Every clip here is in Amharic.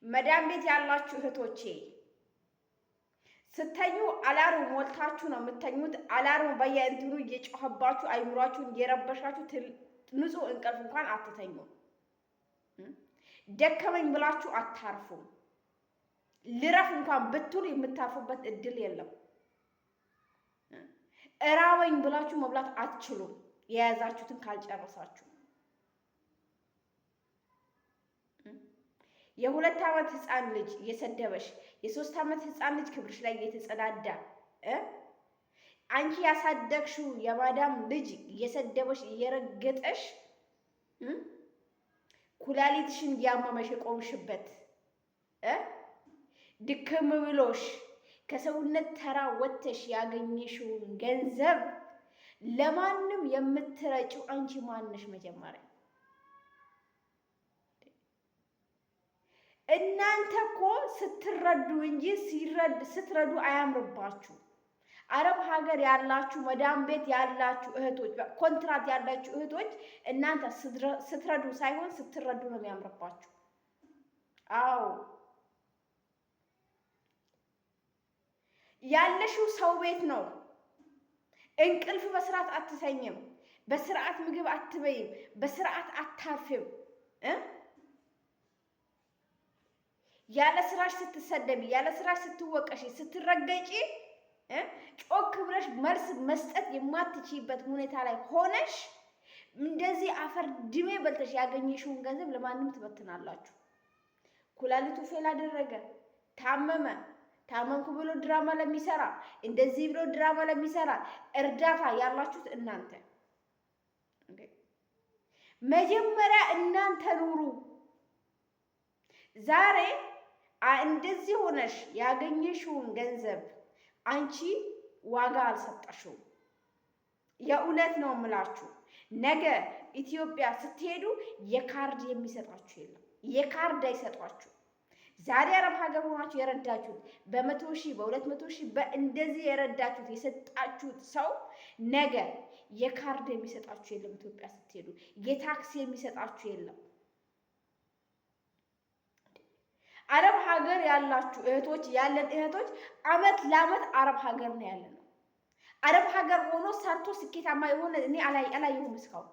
መዳም ቤት ያላችሁ እህቶቼ ስተኙ አላርም ሞልታችሁ ነው የምተኙት። አላርም በየእንትኑ እየጮኸባችሁ አይምሯችሁን እየረበሻችሁ ንጹህ እንቅልፍ እንኳን አትተኙ። ደከመኝ ብላችሁ አታርፉም። ልረፍ እንኳን ብትሉ የምታርፉበት እድል የለም። እራበኝ ብላችሁ መብላት አትችሉም የያዛችሁትን ካልጨረሳችሁ። የ2 ዓመት ህፃን ልጅ እየሰደበሽ፣ የ3 ዓመት ህፃን ልጅ ክብርሽ ላይ እየተጸዳዳ አንቺ ያሳደግሽው የማዳም ልጅ እየሰደበሽ እየረገጠሽ ኩላሊትሽን እያመመሽ የቆምሽበት ድክም ብሎሽ ከሰውነት ተራ ወጥተሽ ያገኘሽውን ገንዘብ ለማንም የምትረጪው አንቺ ማንሽ? መጀመሪያ እናንተ እኮ ስትረዱ እንጂ ስትረዱ አያምርባችሁ። አረብ ሀገር ያላችሁ መዳም ቤት ያላችሁ እህቶች፣ ኮንትራት ያላችሁ እህቶች እናንተ ስትረዱ ሳይሆን ስትረዱ ነው የሚያምርባችሁ። አዎ ያለሽው ሰው ቤት ነው። እንቅልፍ በስርዓት አትተኝም፣ በስርዓት ምግብ አትበይም፣ በስርዓት አታርፍም። ያለ ስራሽ ስትሰደቢ፣ ያለ ስራሽ ስትወቀሽ፣ ስትረገጪ ጮክ ብለሽ መልስ መስጠት የማትችይበት ሁኔታ ላይ ሆነሽ እንደዚህ አፈር ድሜ በልተሽ ያገኘሽውን ገንዘብ ለማንም ትበትናላችሁ። ኩላሊቱ ፌል አደረገ፣ ታመምኩ ብሎ ድራማ ለሚሰራ፣ እንደዚህ ብሎ ድራማ ለሚሰራ እርዳታ ያላችሁት እናንተ። መጀመሪያ እናንተ ኑሩ። ዛሬ እንደዚህ ሆነሽ ያገኘሽውን ገንዘብ አንቺ ዋጋ አልሰጠሽውም። የእውነት ነው የምላችሁ። ነገ ኢትዮጵያ ስትሄዱ የካርድ የሚሰጣችሁ የለም። የካርድ አይሰጧችሁ። ዛሬ አረብ ሀገር ሆናችሁ የረዳችሁት በ100 ሺህ በ200 ሺህ በእንደዚህ የረዳችሁት የሰጣችሁት ሰው ነገ የካርድ የሚሰጣችሁ የለም። ኢትዮጵያ ስትሄዱ የታክሲ የሚሰጣችሁ የለም። አረብ ሀገር ያላችሁ እህቶች ያለን እህቶች አመት ለአመት አረብ ሀገር ነው ያለነው። አረብ ሀገር ሆኖ ሰርቶ ስኬታማ የሆነ እኔ አላየሁም እስካሁን።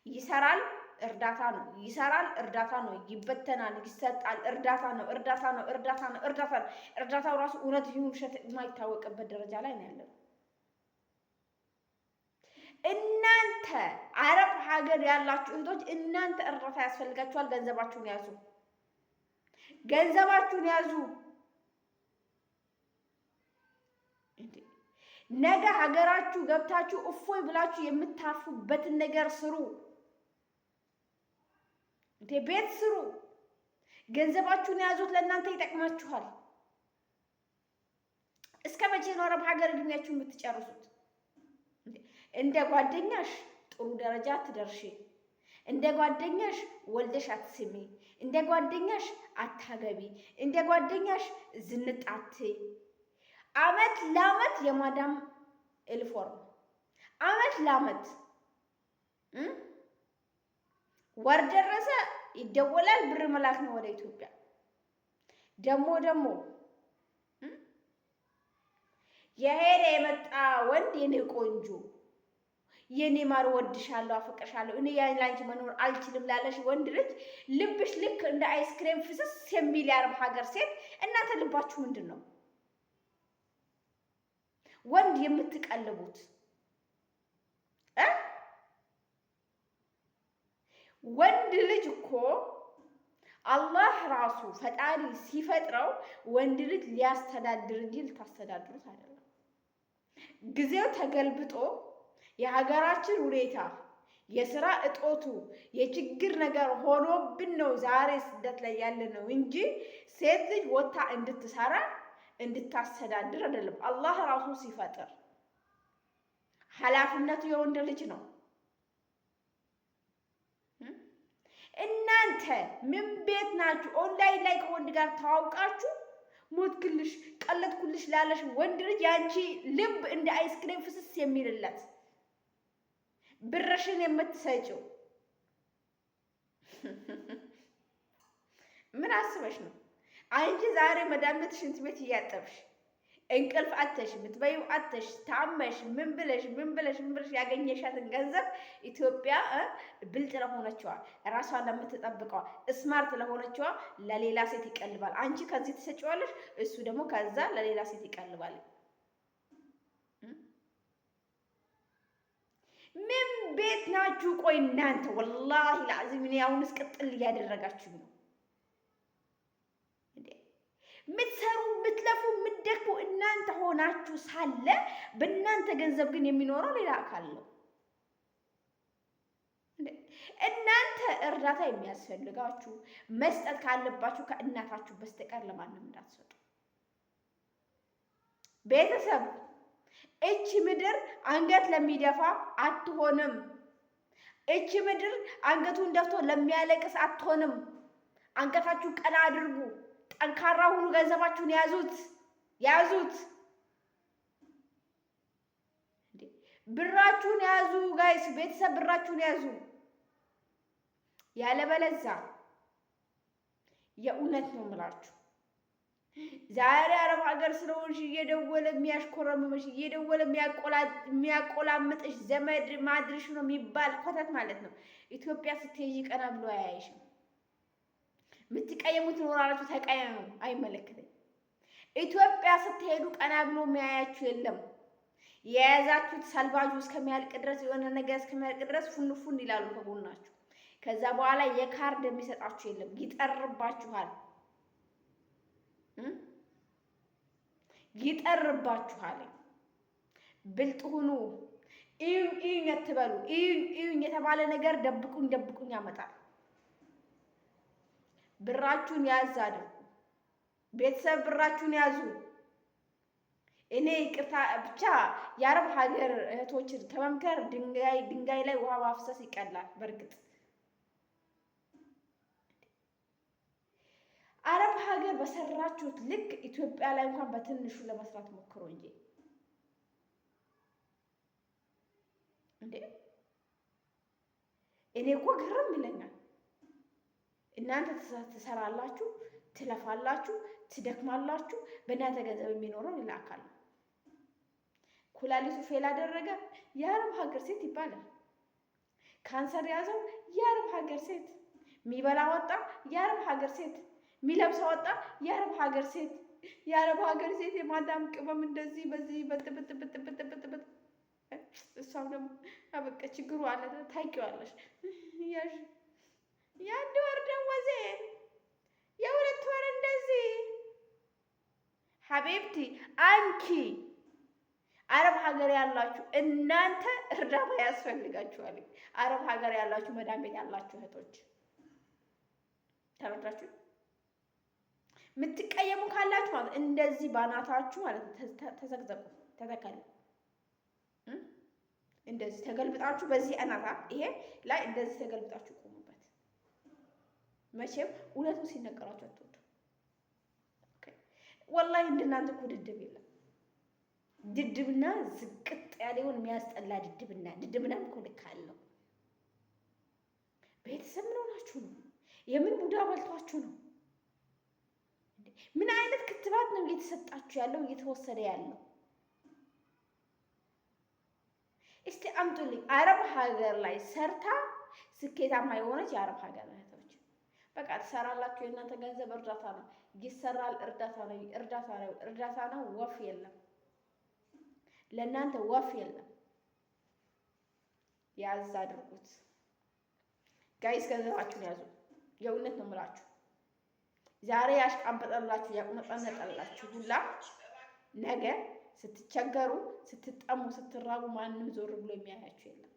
ይሰራል፣ እርዳታ ነው፣ ይሰራል፣ እርዳታ ነው፣ ይበተናል፣ ይሰጣል፣ እርዳታ ነው፣ እርዳታ ነው፣ እርዳታ ነው፣ እርዳታ ነው። እርዳታው ራሱ እውነት ይሁን ውሸት የማይታወቅበት ደረጃ ላይ ነው ያለነው። እናንተ አረብ ሀገር ያላችሁ እህቶች እናንተ እርዳታ ያስፈልጋችኋል። ገንዘባችሁን ያዙ። ገንዘባችሁን ያዙ። ነገ ሀገራችሁ ገብታችሁ እፎይ ብላችሁ የምታርፉበትን ነገር ስሩ። ቤት ስሩ። ገንዘባችሁን ያዙት። ለእናንተ ይጠቅማችኋል። እስከ መቼ ነው አረብ ሀገር እድሜያችሁን የምትጨርሱት? እንደ ጓደኛሽ ጥሩ ደረጃ አትደርሺ። እንደ ጓደኛሽ ወልደሽ አትስሚ። እንደ ጓደኛሽ አታገቢ። እንደ ጓደኛሽ ዝንጣት። አመት ለአመት የማዳም ዩኒፎርም፣ አመት ለአመት ወር ደረሰ ይደወላል፣ ብር መላክ ነው ወደ ኢትዮጵያ። ደግሞ የሄደ የመጣ ወንድ የኔ ቆንጆ የኔ ማር ወድሻለሁ፣ አፈቅርሻለሁ፣ እኔ ላንቺ መኖር አልችልም ላለሽ ወንድ ልጅ ልብሽ ልክ እንደ አይስክሬም ፍስስ የሚል የአረብ ሀገር ሴት እናንተ ልባችሁ ምንድን ነው? ወንድ የምትቀልቡት ወንድ ልጅ እኮ አላህ ራሱ ፈጣሪ ሲፈጥረው ወንድ ልጅ ሊያስተዳድር እንጂ ልታስተዳድሩት አይደለም። ጊዜው ተገልብጦ የሀገራችን ሁኔታ የስራ እጦቱ የችግር ነገር ሆኖብን ነው ዛሬ ስደት ላይ ያለ ነው እንጂ ሴት ልጅ ወታ እንድትሰራ እንድታስተዳድር አይደለም። አላህ ራሱ ሲፈጥር ኃላፊነቱ የወንድ ልጅ ነው። እናንተ ምን ቤት ናችሁ? ኦንላይን ላይ ከወንድ ጋር ተዋውቃችሁ ሞትክልሽ ቀለጥኩልሽ ላለሽ ወንድ ልጅ ያንቺ ልብ እንደ አይስክሬም ፍስስ የሚልለት ብርሽን የምትሰጪው ምን አስበሽ ነው? አንቺ ዛሬ መዳም ቤት ሽንት ቤት እያጠብሽ እንቅልፍ አተሽ ምትበይው አተሽ ታመሽ ምን ብለሽ ያገኘሻትን ገንዘብ ኢትዮጵያ ብልጥ ለሆነችዋ ራሷን ለምትጠብቀዋ ስማርት ለሆነችዋ ለሌላ ሴት ይቀልባል። አንቺ ከዚህ ትሰጪዋለሽ፣ እሱ ደግሞ ከዛ ለሌላ ሴት ይቀልባል። ምን ቤት ናችሁ? ቆይ እናንተ ወላሂ ለአዚም እኔ አሁንስ ቅጥል እያደረጋችሁ ነው። ምትሰሩ ምትለፉ ምትደክሙ እናንተ ሆናችሁ ሳለ በእናንተ ገንዘብ ግን የሚኖረው ሌላ አካል ነው። እናንተ እርዳታ የሚያስፈልጋችሁ መስጠት ካለባችሁ ከእናታችሁ በስተቀር ለማንም እንዳትሰጡ። ቤተሰብ እቺ ምድር አንገት ለሚደፋ አትሆንም። እቺ ምድር አንገቱን ደፍቶ ለሚያለቅስ አትሆንም። አንገታችሁ ቀና አድርጉ። ጠንካራ ሁኑ። ገንዘባችሁን ያዙት። ብራችሁን ያዙ ጋይስ፣ ቤተሰብ ብራችሁን ያዙ። ያለበለዛ የእውነት ነው የምላችሁ ዛሬ አረብ ሀገር ስለሆንሽ እየደወለ የሚያሽኮረምምሽ እየደወለ የሚያቆላምጥሽ ዘመድ ማድርሽ ነው የሚባል ኮተት ማለት ነው። ኢትዮጵያ ስትሄጂ ቀና ብሎ አያይሽም። የምትቀየሙት ትኖራላችሁ፣ ተቀየሙ፣ አይመለከተኝም። ኢትዮጵያ ስትሄዱ ቀና ብሎ የሚያያችሁ የለም። የያዛችሁት ሰልባጁ እስከሚያልቅ ድረስ የሆነ ነገር እስከሚያልቅ ድረስ ፉን ይላሉ ከጎናችሁ። ከዛ በኋላ የካርድ የሚሰጣችሁ የለም፣ ይጠርባችኋል። ይጠርባችኋል። ብልጥ ሁኑ። እዩኝ አትበሉ። እዩኝ የተባለ ነገር ደብቁኝ ያመጣል። ብራችሁን ያዝ አድርጉ። ቤተሰብ ብራችሁን ያዙ። እኔ ይቅርታ ብቻ የአረብ ሀገር እህቶችን ከመምከር ድንጋይ ላይ ውሃ ማፍሰስ ይቀላል። በእርግጥ አረብ ሀገር በሰራችሁት ልክ ኢትዮጵያ ላይ እንኳን በትንሹ ለመስራት ሞክሮ እንዴ እኔ እኮ ግርም ይለኛል። እናንተ ትሰራላችሁ፣ ትለፋላችሁ፣ ትደክማላችሁ። በእናንተ ገንዘብ የሚኖረው ሌላ አካል ነው። ኩላሊቱ ፌል አደረገ የአረብ ሀገር ሴት ይባላል። ካንሰር ያዘው የአረብ ሀገር ሴት፣ የሚበላ ወጣ የአረብ ሀገር ሴት፣ የሚለብሰው ወጣ የአረብ ሀገር ሴት። የአረብ ሀገር ሴት የማዳም ቅመም እንደዚህ በዚህ በጥብጥ እሷም ደግሞ አበቃ ችግሩ አለ ታውቂዋለሽ። የአንድ ወር ደሞዜ የሁለት ወር እንደዚህ ሀቢብቲ አንቺ አረብ ሀገር ያላችሁ እናንተ እርዳታ ያስፈልጋችኋል። አረብ ሀገር ያላችሁ መዳም ቤት ያላችሁ እህቶች ተረዳችሁ? የምትቀየሙ ካላችሁ ማለት እንደዚህ ባናታችሁ ማለት ተዘግዘቁ፣ ተተከሉ። እንደዚህ ተገልብጣችሁ በዚህ አናታ ይሄ ላይ እንደዚህ ተገልብጣችሁ ቆሙበት። መቼም እውነቱ ሲነገራችሁ አትወዱ። ወላሂ እንደናንተ እኮ ድድብ የለም። ድድብና ዝቅጥ ያለውን የሚያስጠላ ድድብና እኮ ልክ አለው። ቤተሰብ ምን ሆናችሁ ነው? የምን ቡዳ በልቷችሁ ነው? ምን አይነት ክትባት ነው እየተሰጣችሁ ያለው እየተወሰደ ያለው? እስቲ አምጡልኝ አረብ ሀገር ላይ ሰርታ ስኬታማ የሆነች የአረብ ሀገር እህቶች። በቃ ትሰራላችሁ። የእናንተ ገንዘብ እርዳታ ነው፣ ይሰራል። እርዳታ ነው። ወፍ የለም ለእናንተ ወፍ የለም። ያዝ አድርጉት ጋይስ፣ ገንዘባችሁን ያዙ። የእውነት ነው የምላችሁ። ዛሬ ያሽቃበጠላችሁ ያቁመጠነጠላችሁ ሁላ ነገ ስትቸገሩ፣ ስትጠሙ፣ ስትራቡ ማንም ዞር ብሎ የሚያያችሁ የለም።